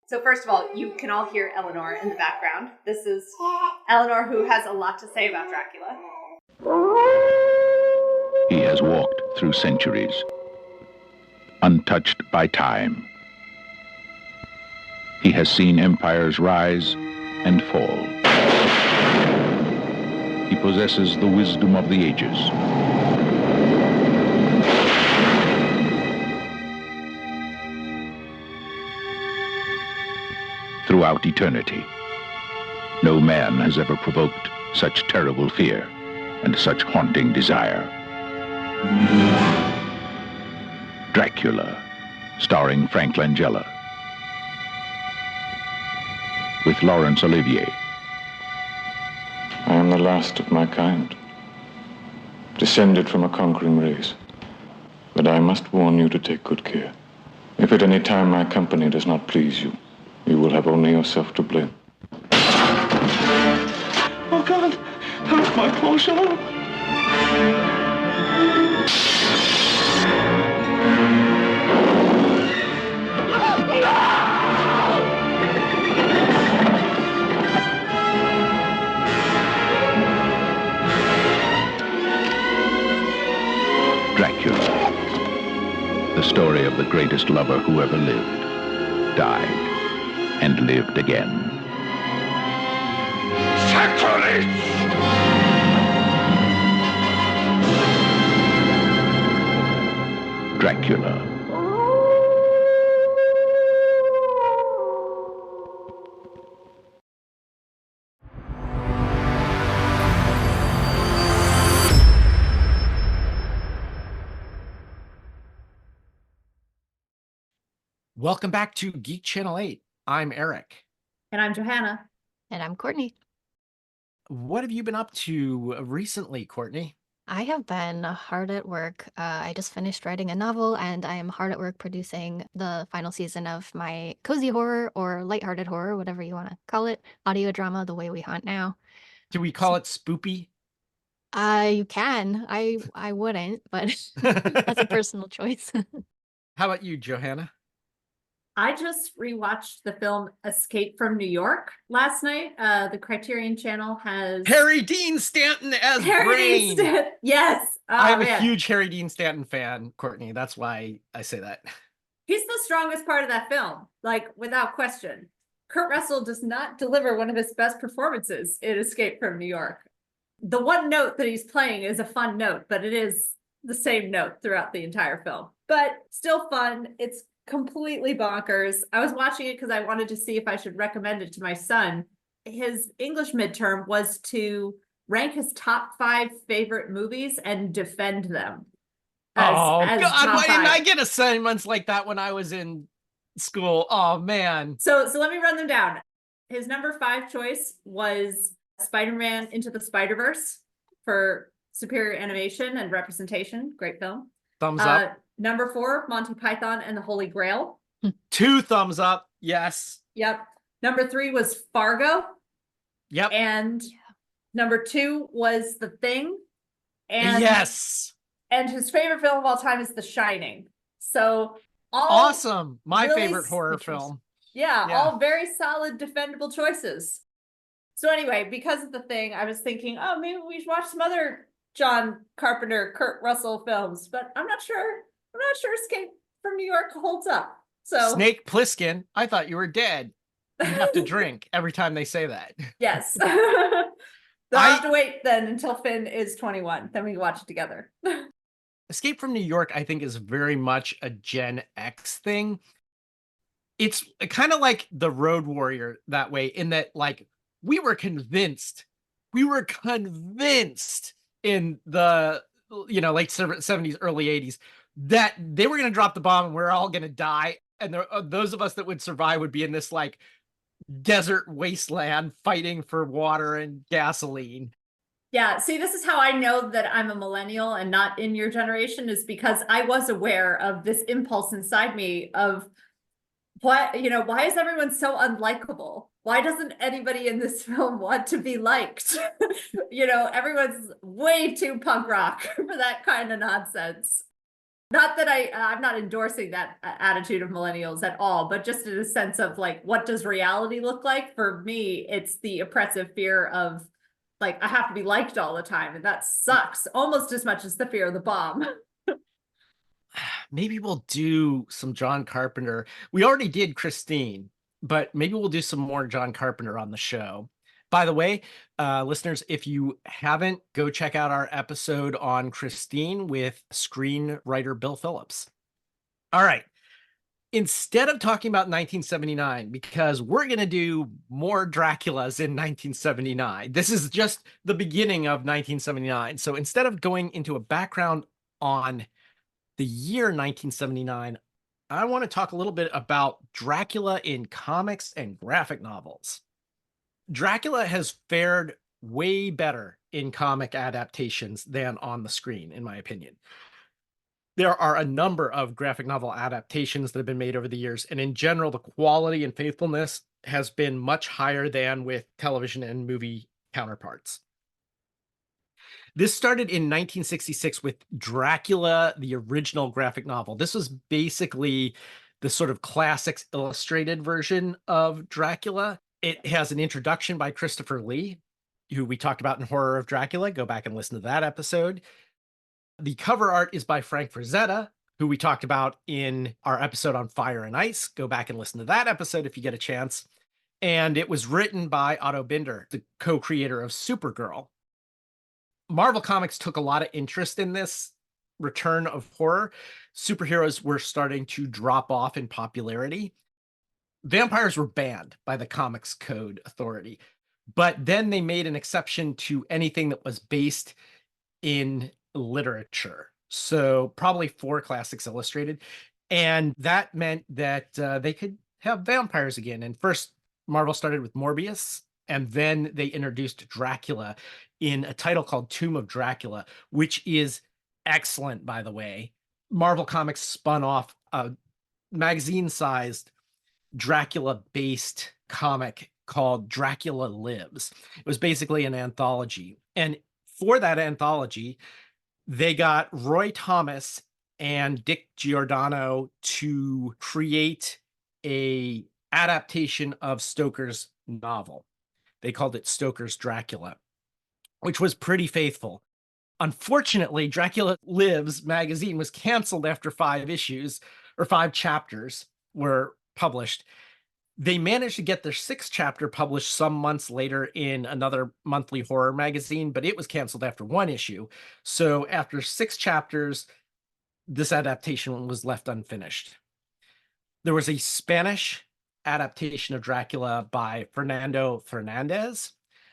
So first of all, you can all hear Eleanor in the background. This is Eleanor, who has a lot to say about Dracula. He has walked through centuries, untouched by time. He has seen empires rise and fall. He possesses the wisdom of the ages. Throughout eternity, no man has ever provoked such terrible fear and such haunting desire. Dracula, starring Frank Langella, with Laurence Olivier. I am the last of my kind, descended from a conquering race. But I must warn you to take good care. If at any time my company does not please you, you will have only yourself to blame. Oh, God! Help my poor child! Dracula, the story of the greatest lover who ever lived, died, and lived again. Sacrilege! Dracula. Welcome back to Geek Channel 8. I'm Eric. And I'm Johanna. And I'm Courtney. What have you been up to recently, Courtney? I have been hard at work. I just finished writing a novel, and I am hard at work producing the final season of my cozy horror or lighthearted horror, whatever you want to call it, audio drama, The Way We Hunt Now. Do we call it spoopy? You can. I wouldn't, but that's a personal choice. How about you, Johanna? I just rewatched the film Escape from New York last night. The Criterion Channel has Harry Dean Stanton as Brain. Yes. Oh, I'm man. a huge Harry Dean Stanton fan, Courtney. That's why I say that. He's the strongest part of that film, like without question. Kurt Russell does not deliver one of his best performances in Escape from New York. The one note that he's playing is a fun note, but it is the same note throughout the entire film. But still fun. It's completely bonkers. I was watching it because I wanted to see if I should recommend it to my son. His English midterm was to rank his top 5 favorite movies and defend them. God, why didn't I get assignments like that when I was in school? Oh, man. So let me run them down. His number 5 choice was Spider-Man Into the Spider-Verse for superior animation and representation. Great film. Thumbs up. Number 4, Monty Python and the Holy Grail. 2 thumbs up. Yes. Yep. Number 3 was Fargo. Yep. And number 2 was The Thing. And yes. And his favorite film of all time is The Shining. So awesome. My really favorite horror film. Yeah, all very solid, defendable choices. So anyway, because of The Thing, I was thinking, oh, maybe we should watch some other John Carpenter, Kurt Russell films, but I'm not sure Escape from New York holds up. So Snake Plissken, I thought you were dead. You have to drink every time they say that. Yes. They'll have to wait then until Finn is 21. Then we can watch it together. Escape from New York, I think, is very much a Gen X thing. It's kind of like The Road Warrior that way, in that, like, we were convinced in the, late 70s, early 80s, that they were going to drop the bomb and we're all going to die. And those of us that would survive would be in this, like, desert wasteland fighting for water and gasoline. Yeah, see, this is how I know that I'm a millennial and not in your generation, is because I was aware of this impulse inside me of why is everyone so unlikable? Why doesn't anybody in this film want to be liked? Everyone's way too punk rock for that kind of nonsense. Not that I'm not endorsing that attitude of millennials at all, but just in a sense of like, what does reality look like? For me, it's the oppressive fear of like, I have to be liked all the time, and that sucks almost as much as the fear of the bomb. Maybe we'll do some John Carpenter. We already did Christine, but maybe we'll do some more John Carpenter on the show. By the way, listeners, if you haven't, go check out our episode on Christine with screenwriter Bill Phillips. All right. Instead of talking about 1979, because we're going to do more Draculas in 1979, this is just the beginning of 1979. So instead of going into a background on the year 1979, I want to talk a little bit about Dracula in comics and graphic novels. Dracula has fared way better in comic adaptations than on the screen, in my opinion. There are a number of graphic novel adaptations that have been made over the years, and in general, the quality and faithfulness has been much higher than with television and movie counterparts. This started in 1966 with Dracula, the original graphic novel. This was basically the sort of classics illustrated version of Dracula. It has an introduction by Christopher Lee, who we talked about in Horror of Dracula. Go back and listen to that episode. The cover art is by Frank Frazetta, who we talked about in our episode on Fire and Ice. Go back and listen to that episode if you get a chance. And it was written by Otto Binder, the co-creator of Supergirl. Marvel Comics took a lot of interest in this return of horror. Superheroes were starting to drop off in popularity. Vampires were banned by the Comics Code Authority, but then they made an exception to anything that was based in literature. So probably 4 Classics Illustrated. And that meant that they could have vampires again. And first, Marvel started with Morbius, and then they introduced Dracula in a title called Tomb of Dracula, which is excellent, by the way. Marvel Comics spun off a magazine-sized Dracula-based comic called Dracula Lives. It was basically an anthology. And for that anthology, they got Roy Thomas and Dick Giordano to create a adaptation of Stoker's novel. They called it Stoker's Dracula, which was pretty faithful. Unfortunately, Dracula Lives magazine was canceled after 5 issues, or 5 chapters were published. They managed to get their 6th chapter published some months later in another monthly horror magazine, but it was canceled after 1 issue. So after 6 chapters, this adaptation was left unfinished. There was a Spanish adaptation of Dracula by Fernando Fernandez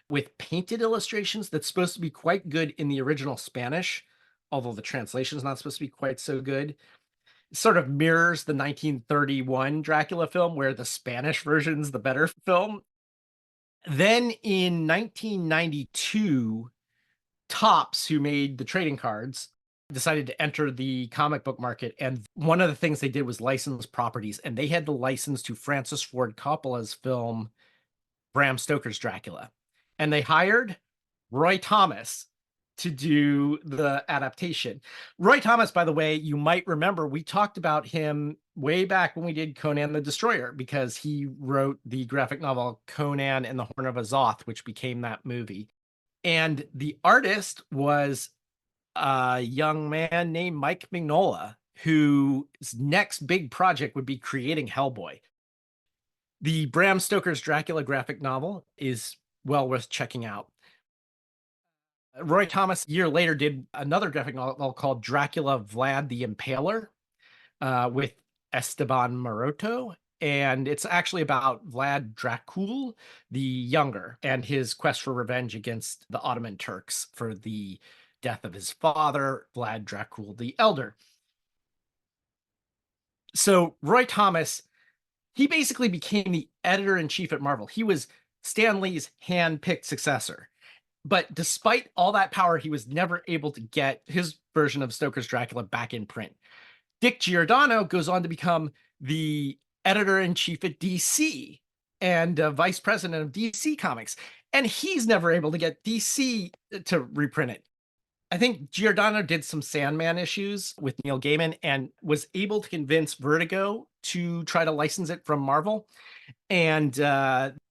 with painted illustrations that's supposed to be quite good in the original Spanish, although the translation is not supposed to be quite so good. Sort of mirrors the 1931 Dracula film, where the Spanish version's the better film. Then in 1992, Topps, who made the trading cards, decided to enter the comic book market. And one of the things they did was license properties. And they had the license to Francis Ford Coppola's film, Bram Stoker's Dracula. And they hired Roy Thomas to do the adaptation. Roy Thomas, by the way, you might remember, we talked about him way back when we did Conan the Destroyer, because he wrote the graphic novel Conan and the Horn of Azoth, which became that movie. And the artist was a young man named Mike Mignola, whose next big project would be creating Hellboy. The Bram Stoker's Dracula graphic novel is well worth checking out. Roy Thomas, a year later, did another graphic novel called Dracula Vlad the Impaler with Esteban Maroto. And it's actually about Vlad Dracul the Younger and his quest for revenge against the Ottoman Turks for the death of his father, Vlad Dracul the Elder. So Roy Thomas, he basically became the editor-in-chief at Marvel. He was Stan Lee's hand-picked successor. But despite all that power, he was never able to get his version of Stoker's Dracula back in print. Dick Giordano goes on to become the editor-in-chief at DC and vice president of DC Comics. And he's never able to get DC to reprint it. I think Giordano did some Sandman issues with Neil Gaiman and was able to convince Vertigo to try to license it from Marvel. And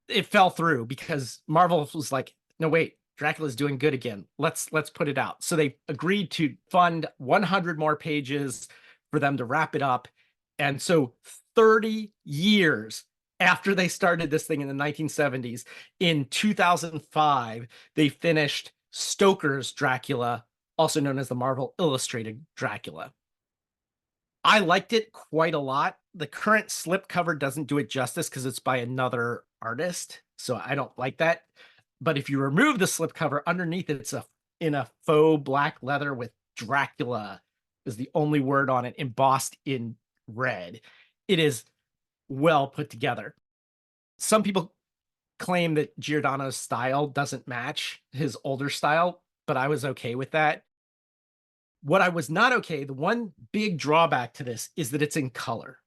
it fell through because Marvel was like, no, wait, Dracula's doing good again. Let's put it out. So they agreed to fund 100 more pages for them to wrap it up. And so 30 years after they started this thing in the 1970s, in 2005, they finished Stoker's Dracula, also known as the Marvel Illustrated Dracula. I liked it quite a lot. The current slipcover doesn't do it justice because it's by another artist, so I don't like that. But if you remove the slipcover, underneath it's in a faux black leather with Dracula is the only word on it, embossed in red. It is well put together. Some people claim that Giordano's style doesn't match his older style, but I was okay with that. What I was not okay, the one big drawback to this is that it's in color.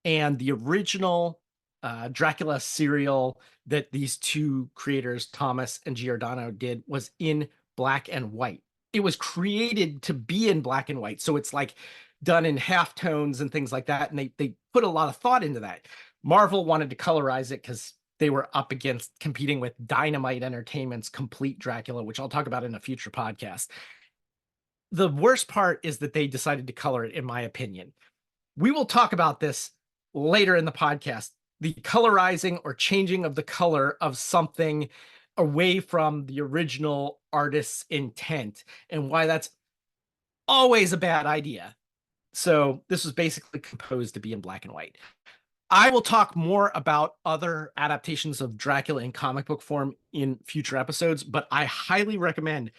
And the original Dracula serial that these two creators, Thomas and Giordano, did was in black and white. It was created to be in black and white. So it's like done in halftones and things like that. And they put a lot of thought into that. Marvel wanted to colorize it because they were up against competing with Dynamite Entertainment's Complete Dracula, which I'll talk about in a future podcast. The worst part is that they decided to color it, in my opinion. We will talk about this later in the podcast. The colorizing or changing of the color of something away from the original artist's intent and why that's always a bad idea. So this was basically composed to be in black and white. I will talk more about other adaptations of Dracula in comic book form in future episodes, but I highly recommend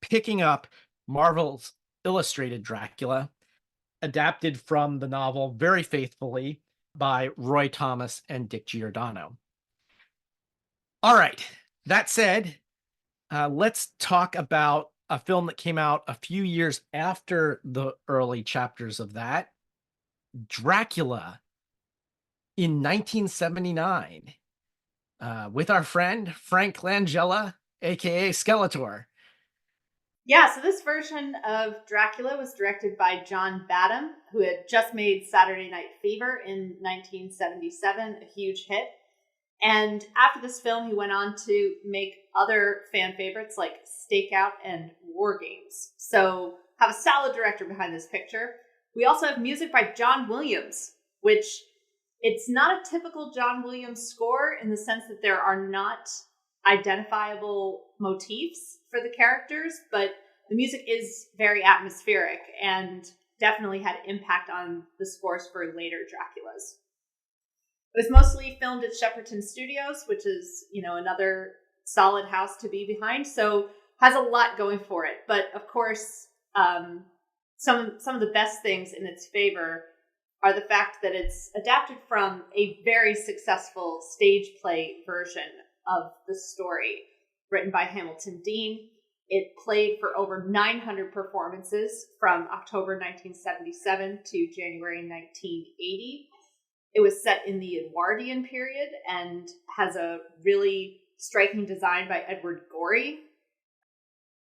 picking up Marvel's Illustrated Dracula, adapted from the novel very faithfully by Roy Thomas and Dick Giordano. All right, that said, let's talk about a film that came out a few years after the early chapters of that, Dracula, in 1979, with our friend Frank Langella, aka Skeletor. Yeah, so this version of Dracula was directed by John Badham, who had just made Saturday Night Fever in 1977, a huge hit. And after this film, he went on to make other fan favorites like Stakeout and War Games. So have a solid director behind this picture. We also have music by John Williams, which it's not a typical John Williams score in the sense that there are not identifiable motifs for the characters, but the music is very atmospheric and definitely had impact on the scores for later Draculas. It was mostly filmed at Shepperton Studios, which is, another solid house to be behind, so has a lot going for it. But of course, some of the best things in its favor are the fact that it's adapted from a very successful stage play version of the story written by Hamilton Dean. It played for over 900 performances from October 1977 to January 1980. It was set in the Edwardian period and has a really striking design by Edward Gorey.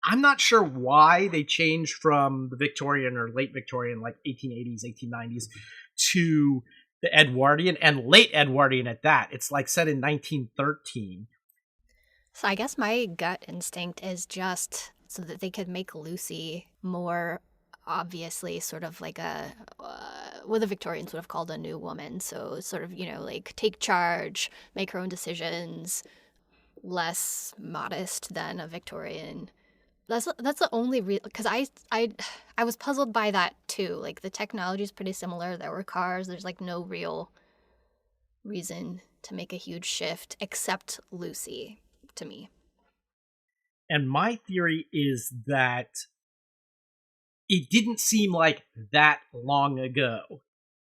I'm not sure why they changed from the Victorian or late Victorian, like 1880s, 1890s, to the Edwardian and late Edwardian at that. It's like set in 1913. So I guess my gut instinct is just so that they could make Lucy more obviously sort of like what the Victorians would have called a new woman. So sort of, like take charge, make her own decisions, less modest than a Victorian. That's the only reason, because I was puzzled by that too. Like the technology is pretty similar. There were cars. There's like no real reason to make a huge shift except Lucy, to me. And my theory is that it didn't seem like that long ago.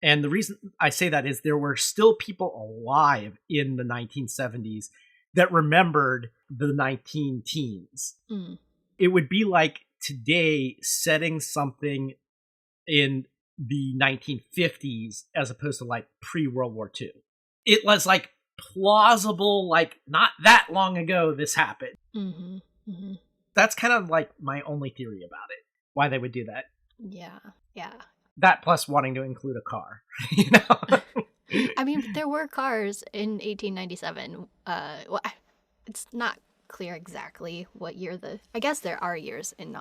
And the reason I say that is there were still people alive in the 1970s that remembered the 19-teens. Mm. It would be like today setting something in the 1950s as opposed to like pre-World War II. It was like plausible, like not that long ago this happened. Mm-hmm. Mm-hmm. That's kind of like my only theory about it, why they would do that. Yeah. That plus wanting to include a car, you know? I mean, there were cars in 1897. Well, it's not clear exactly what year I guess there are years in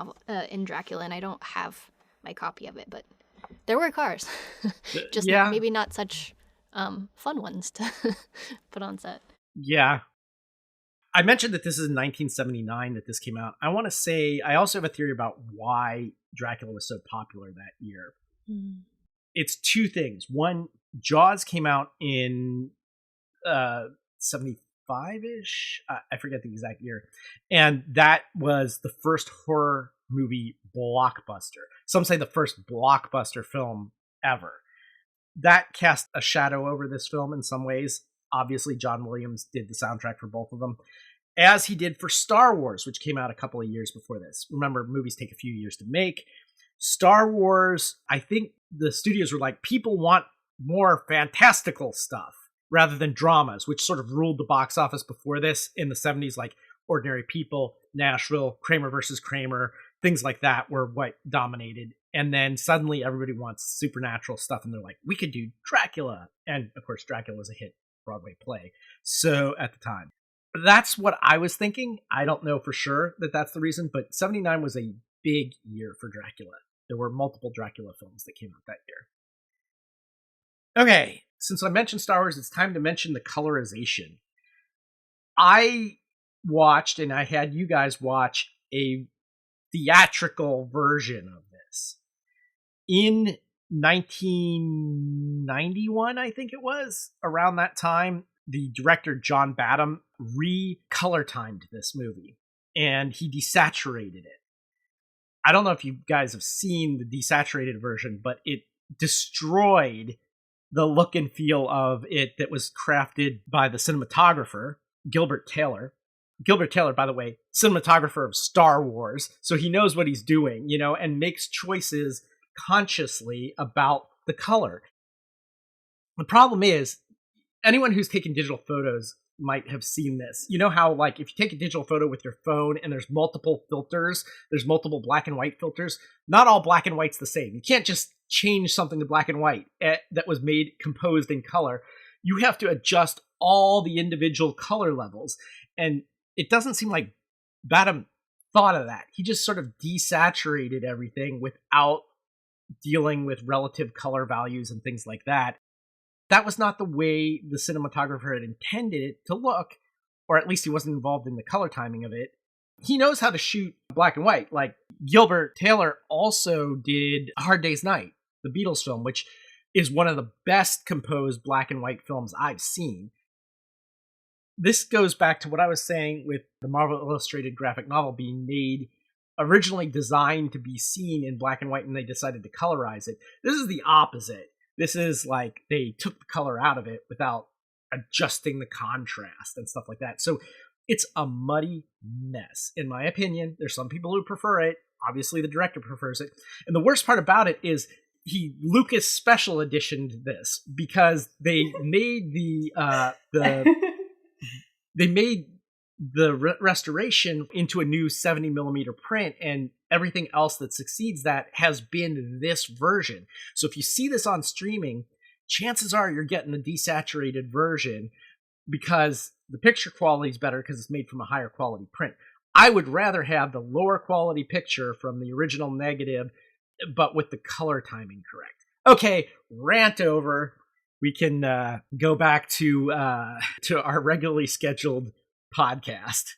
Dracula, and I don't have my copy of it, but there were cars. Just Yeah. maybe not such fun ones to put on set. Yeah. I mentioned that this is in 1979 that this came out. I want to say, I also have a theory about why Dracula was so popular that year. It's two things. One, Jaws came out in 75-ish. I forget the exact year. And that was the first horror movie blockbuster. Some say the first blockbuster film ever. That cast a shadow over this film in some ways. Obviously, John Williams did the soundtrack for both of them, as he did for Star Wars, which came out a couple of years before this. Remember, movies take a few years to make. Star Wars, I think the studios were like, people want more fantastical stuff rather than dramas, which sort of ruled the box office before this in the 70s, like Ordinary People, Nashville, Kramer versus Kramer, things like that were what dominated. And then suddenly everybody wants supernatural stuff, and they're like, we could do Dracula. And of course, Dracula was a hit Broadway play. So at the time, that's what I was thinking. I don't know for sure that that's the reason, but 79 was a big year for Dracula. There were multiple Dracula films that came out that year. Okay, since I mentioned Star Wars, it's time to mention the colorization. I watched, and I had you guys watch, a theatrical version of this in 1991, I think it was. Around that time, the director John Badham recolor timed this movie, and he desaturated it. I don't know if you guys have seen the desaturated version, but it destroyed the look and feel of it that was crafted by the cinematographer, Gilbert Taylor. Gilbert Taylor, by the way, cinematographer of Star Wars, so he knows what he's doing, you know, and makes choices consciously about the color. The problem is, anyone who's taken digital photos might have seen this. You know how, like, if you take a digital photo with your phone and there's multiple filters, there's multiple black and white filters, not all black and white's the same. You can't just change something to black and white that was composed in color. You have to adjust all the individual color levels. And it doesn't seem like Badham thought of that. He just sort of desaturated everything without dealing with relative color values and things like that. That was not the way the cinematographer had intended it to look, or at least he wasn't involved in the color timing of it. He knows how to shoot black and white. Like, Gilbert Taylor also did A Hard Day's Night, the Beatles film, which is one of the best composed black and white films I've seen. This goes back to what I was saying with the Marvel Illustrated graphic novel being made, originally designed to be seen in black and white, and they decided to colorize it. This is the opposite. This is like they took the color out of it without adjusting the contrast and stuff like that. So it's a muddy mess, in my opinion. There's some people who prefer it. Obviously, the director prefers it. And the worst part about it is Lucas special editioned this because they made the restoration into a new 70 millimeter print, and everything else that succeeds that has been this version. So if you see this on streaming, chances are you're getting the desaturated version because the picture quality is better because it's made from a higher quality print. I would rather have the lower quality picture from the original negative, but with the color timing correct. Okay, rant over. We can go back to our regularly scheduled podcast.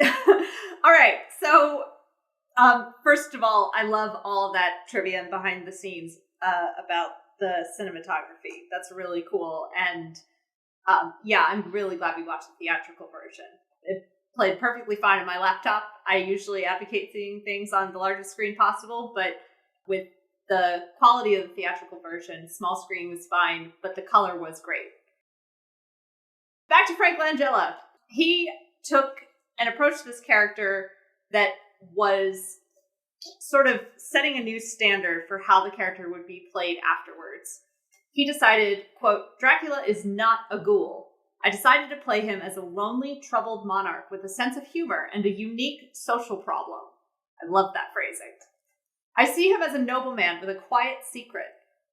All right, so first of all, I love all of that trivia and behind the scenes about the cinematography. That's really cool, and yeah, I'm really glad we watched the theatrical version. It played perfectly fine on my laptop. I usually advocate seeing things on the largest screen possible, but with the quality of the theatrical version, small screen was fine, but the color was great. Back to Frank Langella. He took and approached this character that was sort of setting a new standard for how the character would be played afterwards. He decided, quote, Dracula is not a ghoul. I decided to play him as a lonely, troubled monarch with a sense of humor and a unique social problem. I love that phrasing. I see him as a nobleman with a quiet secret,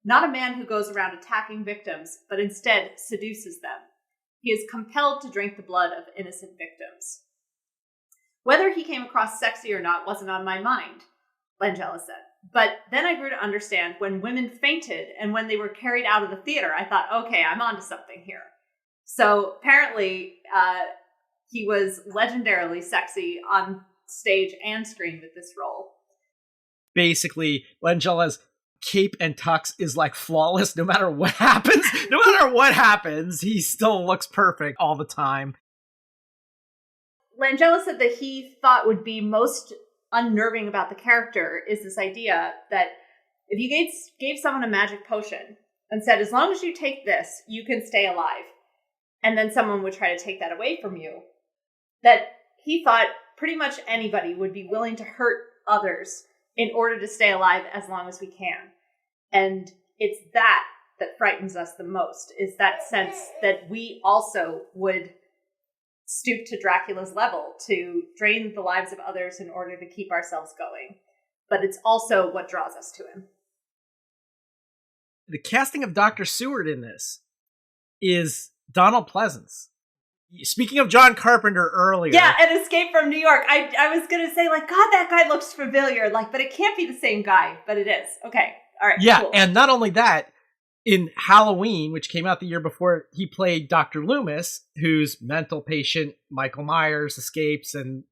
not a man who goes around attacking victims, but instead seduces them. He is compelled to drink the blood of innocent victims. Whether he came across sexy or not wasn't on my mind, Langella said. But then I grew to understand when women fainted and when they were carried out of the theater, I thought, okay, I'm onto something here. So apparently, he was legendarily sexy on stage and screen with this role. Basically, Langella's cape and tux is like flawless no matter what happens. No matter what happens, he still looks perfect all the time. Langella said that he thought would be most unnerving about the character is this idea that if you gave someone a magic potion and said, as long as you take this, you can stay alive, and then someone would try to take that away from you, that he thought pretty much anybody would be willing to hurt others in order to stay alive as long as we can. And it's that frightens us the most, is that sense that we also would stoop to Dracula's level to drain the lives of others in order to keep ourselves going. But it's also what draws us to him. The casting of Dr. Seward in this is Donald Pleasance. Speaking of John Carpenter earlier. Yeah, and Escape from New York. I was going to say, like, God, that guy looks familiar. Like, but it can't be the same guy. But it is. Okay. All right. Yeah, cool. And not only that, in Halloween, which came out the year before, he played Dr. Loomis, whose mental patient Michael Myers escapes and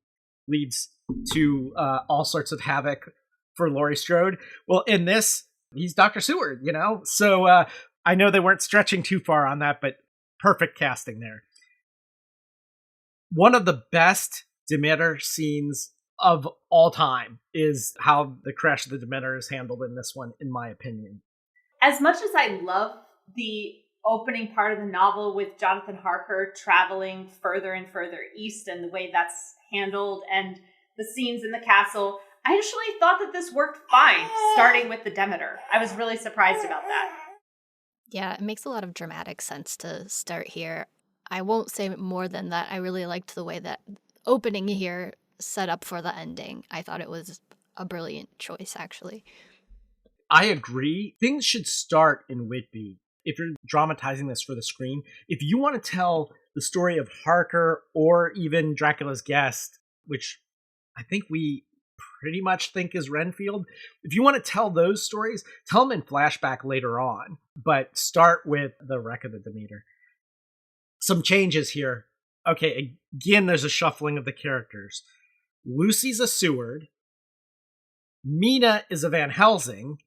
leads to all sorts of havoc for Laurie Strode. Well, in this, he's Dr. Seward, you know? So I know they weren't stretching too far on that, but perfect casting there. One of the best Demeter scenes of all time is how the crash of the Demeter is handled in this one, in my opinion. As much as I love the opening part of the novel with Jonathan Harker traveling further and further east and the way that's handled and the scenes in the castle, I actually thought that this worked fine, starting with the Demeter. I was really surprised about that. Yeah, it makes a lot of dramatic sense to start here. I won't say more than that. I really liked the way that opening here set up for the ending. I thought it was a brilliant choice, actually. I agree. Things should start in Whitby. If you're dramatizing this for the screen, if you want to tell the story of Harker or even Dracula's guest, which I think we pretty much think is Renfield, if you want to tell those stories, tell them in flashback later on, but start with the wreck of the Demeter. Some changes here. Okay, again, there's a shuffling of the characters. Lucy's a Seward. Mina is a Van Helsing.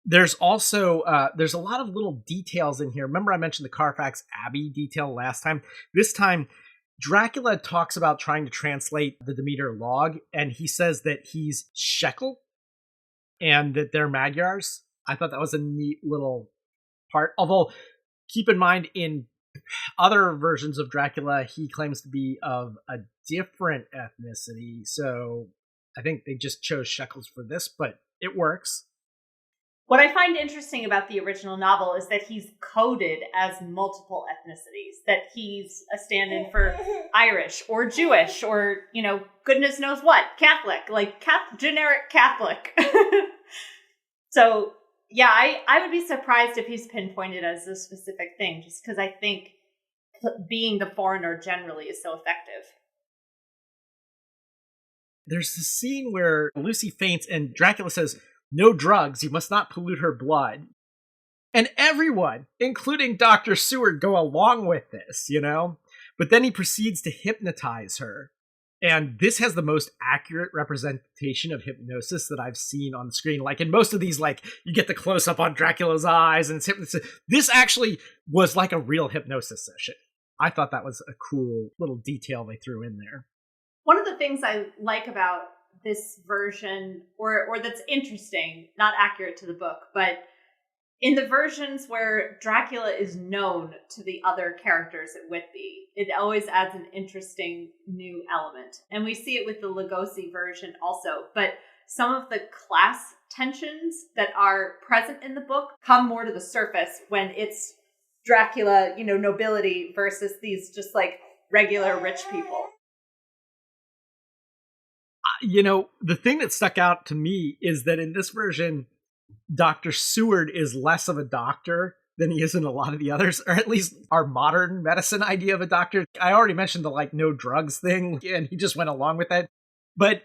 There's also, there's a lot of little details in here. Remember I mentioned the Carfax Abbey detail last time? This time, Dracula talks about trying to translate the Demeter log, and he says that he's Shekel and that they're Magyars. I thought that was a neat little part. Although, keep in mind, in other versions of Dracula, he claims to be of a different ethnicity. So I think they just chose Shekels for this, but it works. What I find interesting about the original novel is that he's coded as multiple ethnicities, that he's a stand-in for Irish or Jewish or, you know, goodness knows what, Catholic, like generic Catholic. So, yeah, I would be surprised if he's pinpointed as a specific thing, just because I think being the foreigner generally is so effective. There's a scene where Lucy faints and Dracula says, "No drugs, you must not pollute her blood." And everyone, including Dr. Seward, go along with this, you know? But then he proceeds to hypnotize her. And this has the most accurate representation of hypnosis that I've seen on screen. Like in most of these, like you get the close up on Dracula's eyes and it's hypnosis. This actually was like a real hypnosis session. I thought that was a cool little detail they threw in there. One of the things I like about this version, or that's interesting, not accurate to the book, but in the versions where Dracula is known to the other characters at Whitby, it always adds an interesting new element. And we see it with the Lugosi version also, but some of the class tensions that are present in the book come more to the surface when it's Dracula, nobility versus these just like regular rich people. The thing that stuck out to me is that in this version, Dr. Seward is less of a doctor than he is in a lot of the others, or at least our modern medicine idea of a doctor. I already mentioned the like no drugs thing, and he just went along with it. But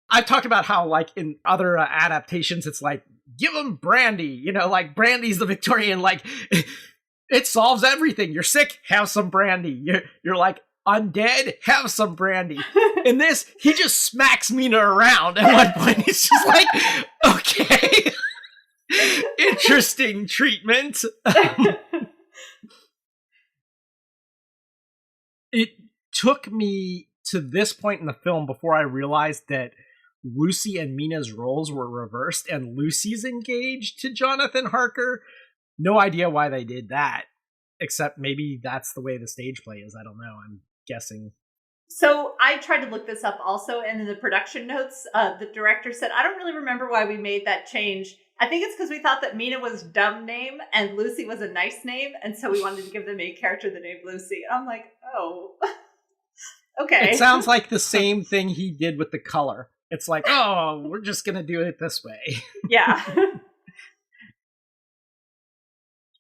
I've talked about how like in other adaptations, it's like, give him brandy, like brandy's the Victorian, like it solves everything. You're sick, have some brandy. You're like undead, have some brandy. In this, he just smacks Mina around. At one point, it's just like, okay, interesting treatment. It took me to this point in the film before I realized that Lucy and Mina's roles were reversed and Lucy's engaged to Jonathan Harker. No idea why they did that, except maybe that's the way the stage play is. I don't know. I'm guessing. So I tried to look this up also, and in the production notes, the director said, I don't really remember why we made that change. I think it's because we thought that Mina was a dumb name and Lucy was a nice name, and so we wanted to give the main character the name Lucy. I'm like, oh, okay. It sounds like the same thing he did with the color. It's like, oh, we're just going to do it this way. Yeah.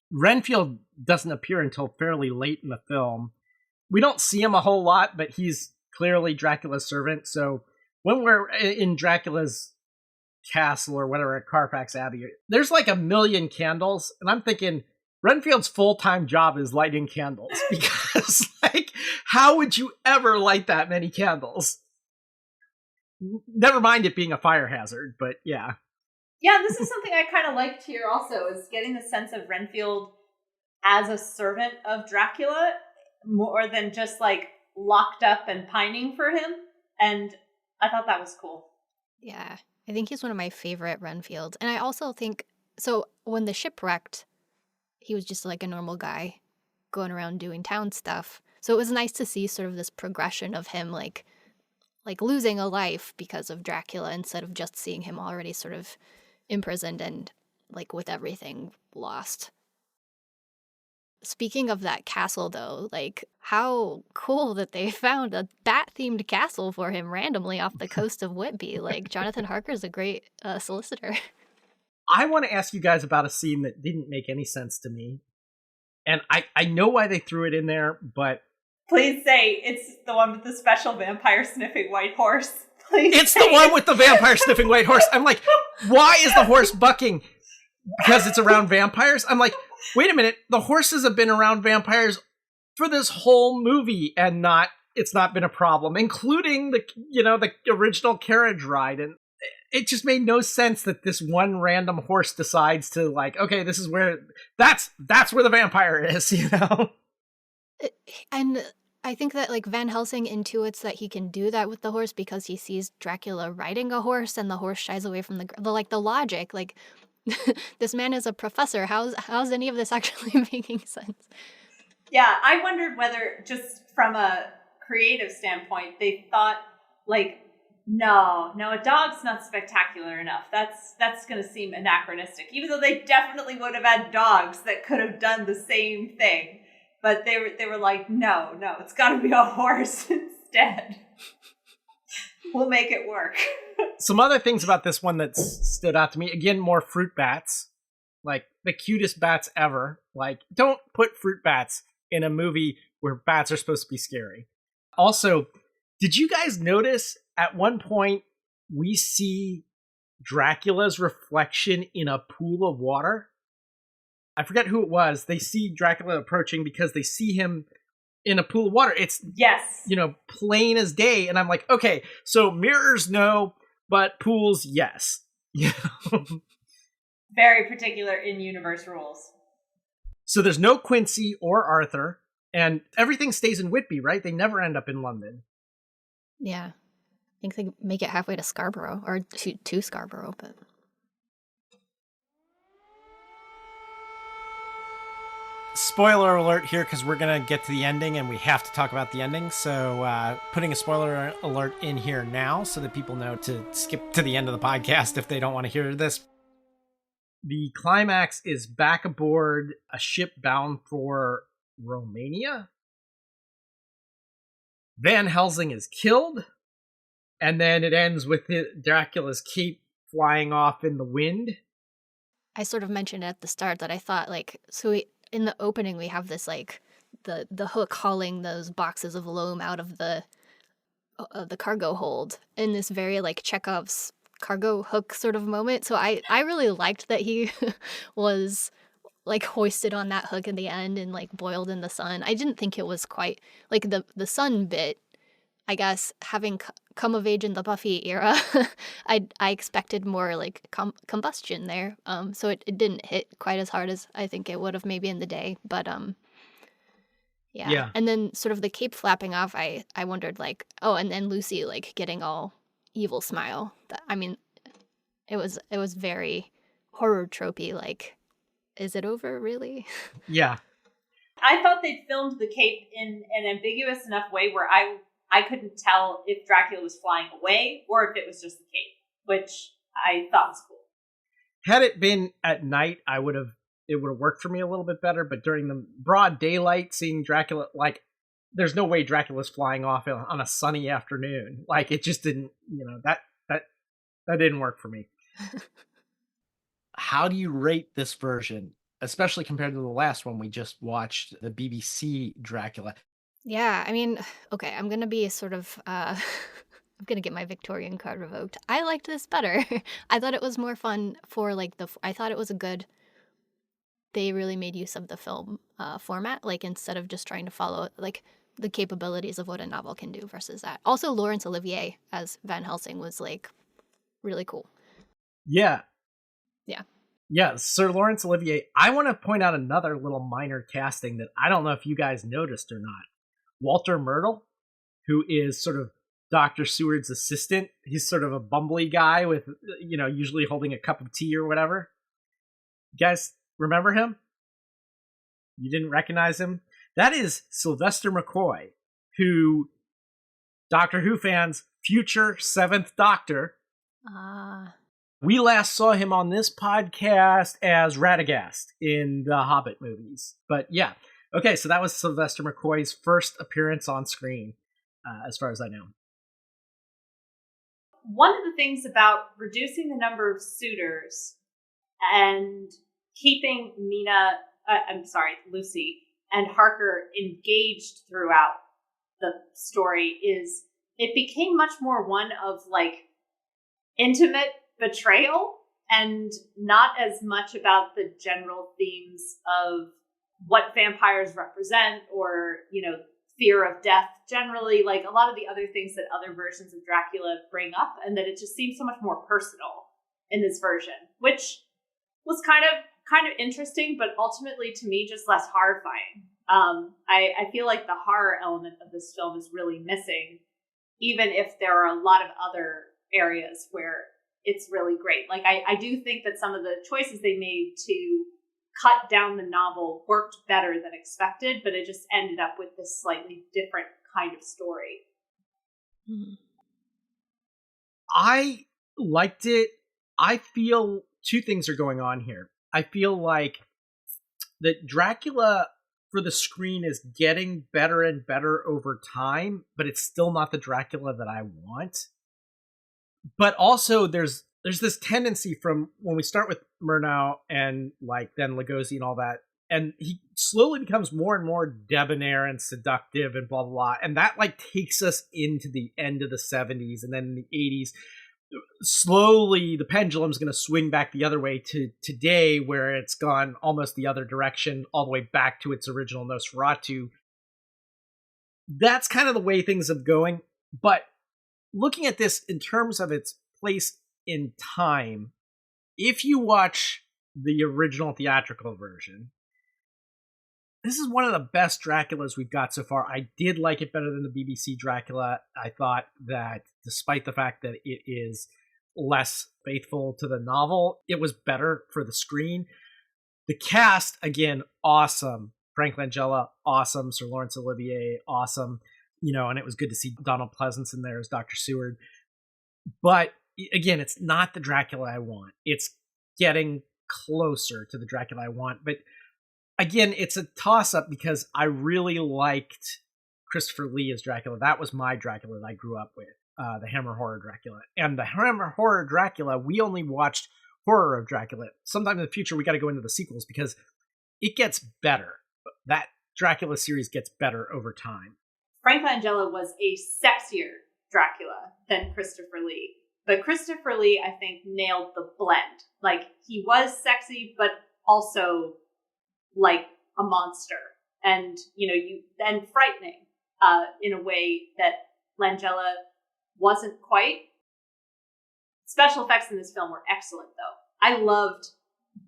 Renfield doesn't appear until fairly late in the film. We don't see him a whole lot, but he's clearly Dracula's servant. So when we're in Dracula's castle or whatever at Carfax Abbey, there's like 1 million candles. And I'm thinking Renfield's full-time job is lighting candles because like, how would you ever light that many candles? Never mind it being a fire hazard, but yeah. Yeah, this is something I kind of liked here also, is getting the sense of Renfield as a servant of Dracula more than just like locked up and pining for him. And I thought that was cool. Yeah, I think he's one of my favorite Renfields. And I also think, so when the ship wrecked, he was just like a normal guy going around doing town stuff. So it was nice to see sort of this progression of him like losing a life because of Dracula instead of just seeing him already sort of imprisoned and like with everything lost. Speaking of that castle though, like how cool that they found a bat-themed castle for him randomly off the coast of Whitby. Like Jonathan Harker's a great solicitor. I want to ask you guys about a scene that didn't make any sense to me. And I know why they threw it in there, but please say it's the one with the special vampire sniffing white horse. Please. It's the one with the vampire sniffing white horse. I'm like, why is the horse bucking? Because it's around vampires? I'm like, wait a minute. The horses have been around vampires for this whole movie and it's not been a problem, including the original carriage ride. And it just made no sense that this one random horse decides to like, okay, this is where that's where the vampire is, And I think that like Van Helsing intuits that he can do that with the horse because he sees Dracula riding a horse and the horse shies away from the logic. Like this man is a professor. How's any of this actually making sense? Yeah, I wondered whether just from a creative standpoint they thought like, no, a dog's not spectacular enough. That's going to seem anachronistic, even though they definitely would have had dogs that could have done the same thing. But they were like, no, it's got to be a horse instead. We'll make it work. Some other things about this one that stood out to me. Again, more fruit bats. Like, the cutest bats ever. Like, don't put fruit bats in a movie where bats are supposed to be scary. Also, did you guys notice at one point we see Dracula's reflection in a pool of water? I forget who it was. They see Dracula approaching because they see him in a pool of water. It's, yes, plain as day. And I'm like, okay, so mirrors, no, but pools, yes. Very particular in-universe rules. So there's no Quincy or Arthur, and everything stays in Whitby, right? They never end up in London. Yeah. I think they make it halfway to Scarborough, or to Scarborough, but... Spoiler alert here, because we're going to get to the ending and we have to talk about the ending. So putting a spoiler alert in here now so that people know to skip to the end of the podcast if they don't want to hear this. The climax is back aboard a ship bound for Romania. Van Helsing is killed, and then it ends with Dracula's cape flying off in the wind. I sort of mentioned at the start that I thought, like, in the opening we have this, like, the hook hauling those boxes of loam out of the cargo hold in this very, like, Chekhov's cargo hook sort of moment. So I really liked that he was, like, hoisted on that hook in the end and, like, boiled in the sun. I didn't think it was quite, like, the sun bit, I guess, having come of age in the Buffy era, I expected more, like, combustion there. So it didn't hit quite as hard as I think it would have maybe in the day. But yeah. And then sort of the cape flapping off, I wondered, like, oh, and then Lucy, like, getting all evil smile. I mean, it was very horror tropey, like, is it over, really? Yeah. I thought they'd filmed the cape in an ambiguous enough way where I couldn't tell if Dracula was flying away or if it was just the cape, which I thought was cool. Had it been at night, it would have worked for me a little bit better, but during the broad daylight, seeing Dracula, like, there's no way Dracula's flying off on a sunny afternoon. Like, it just didn't, that didn't work for me. How do you rate this version, especially compared to the last one we just watched, the BBC Dracula? Yeah, I mean, okay, I'm gonna be sort of, I'm gonna get my Victorian card revoked. I liked this better. I thought it was more fun for, like, I thought it was they really made use of the film format, like, instead of just trying to follow, like, the capabilities of what a novel can do versus that. Also, Laurence Olivier as Van Helsing was, like, really cool. Yeah. Yeah. Yeah, Sir Laurence Olivier. I want to point out another little minor casting that I don't know if you guys noticed or not. Walter Myrtle, who is sort of Dr. Seward's assistant. He's sort of a bumbly guy with, usually holding a cup of tea or whatever. You guys remember him? You didn't recognize him? That is Sylvester McCoy, who, Doctor Who fans, future 7th Doctor. We last saw him on this podcast as Radagast in the Hobbit movies. But yeah, okay, so that was Sylvester McCoy's first appearance on screen, as far as I know. One of the things about reducing the number of suitors and keeping Lucy and Harker engaged throughout the story is it became much more one of, like, intimate betrayal and not as much about the general themes of what vampires represent or, fear of death generally, like a lot of the other things that other versions of Dracula bring up, and that it just seems so much more personal in this version, which was kind of interesting, but ultimately to me just less horrifying. I feel like the horror element of this film is really missing, even if there are a lot of other areas where it's really great. Like, I do think that some of the choices they made to cut down the novel worked better than expected, but it just ended up with this slightly different kind of story. I liked it. I feel two things are going on here. I feel like that Dracula for the screen is getting better and better over time, but it's still not the Dracula that I want. But also there's this tendency from when we start with Murnau and, like, then Lugosi and all that, and he slowly becomes more and more debonair and seductive and blah, blah, blah. And that, like, takes us into the end of the 70s, and then in the 80s, slowly the pendulum's going to swing back the other way to today, where it's gone almost the other direction, all the way back to its original Nosferatu. That's kind of the way things have going. But looking at this in terms of its place in time, if you watch the original theatrical version, this is one of the best Draculas we've got so far. I did like it better than the BBC Dracula. I thought that despite the fact that it is less faithful to the novel, it was better for the screen. The cast, again, awesome. Frank Langella, awesome. Sir Laurence Olivier, awesome. And it was good to see Donald Pleasance in there as Dr. Seward. But again, it's not the Dracula I want. It's getting closer to the Dracula I want. But again, it's a toss-up because I really liked Christopher Lee as Dracula. That was my Dracula that I grew up with, the Hammer Horror Dracula. And the Hammer Horror Dracula, we only watched Horror of Dracula. Sometime in the future, we got to go into the sequels because it gets better. That Dracula series gets better over time. Frank Langella was a sexier Dracula than Christopher Lee. But Christopher Lee, I think, nailed the blend. Like, he was sexy, but also like a monster. And, and frightening in a way that Langella wasn't quite. Special effects in this film were excellent, though. I loved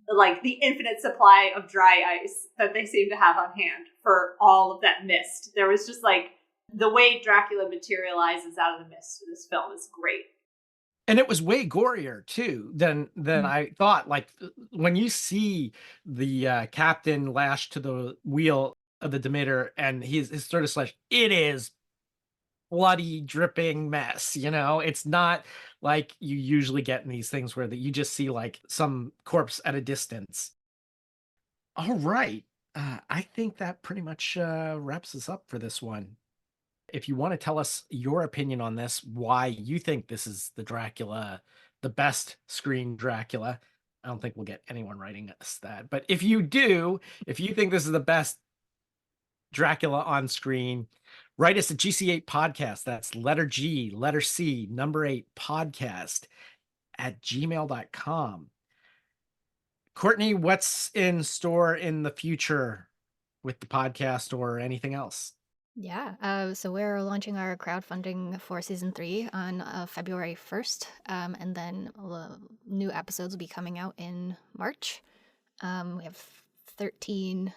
like the infinite supply of dry ice that they seem to have on hand for all of that mist. There was just like the way Dracula materializes out of the mist in this film is great. And it was way gorier too than I thought. Like when you see the captain lashed to the wheel of the Demeter and his throat is slashed, it is bloody, dripping mess. It's not like you usually get in these things where you just see like some corpse at a distance. All right, I think that pretty much wraps us up for this one. If you want to tell us your opinion on this, why you think this is the best screen Dracula, I don't think we'll get anyone writing us that. But if you do, if you think this is the best Dracula on screen, write us at GC8 Podcast. That's letter G, letter C, number 8 podcast at gmail.com. Courtney, what's in store in the future with the podcast or anything else? Yeah, so we're launching our crowdfunding for season 3 on February 1st, and then new episodes will be coming out in March. We have 13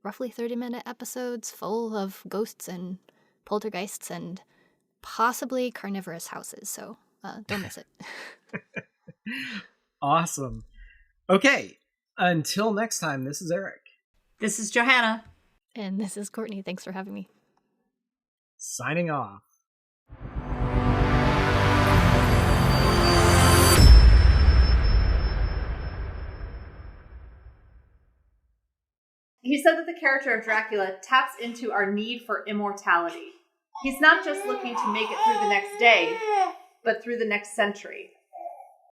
roughly 30-minute episodes full of ghosts and poltergeists and possibly carnivorous houses, so don't miss it. Awesome. Okay, until next time, this is Eric. This is Johanna. And this is Courtney. Thanks for having me. Signing off. He said that the character of Dracula taps into our need for immortality. He's not just looking to make it through the next day, but through the next century.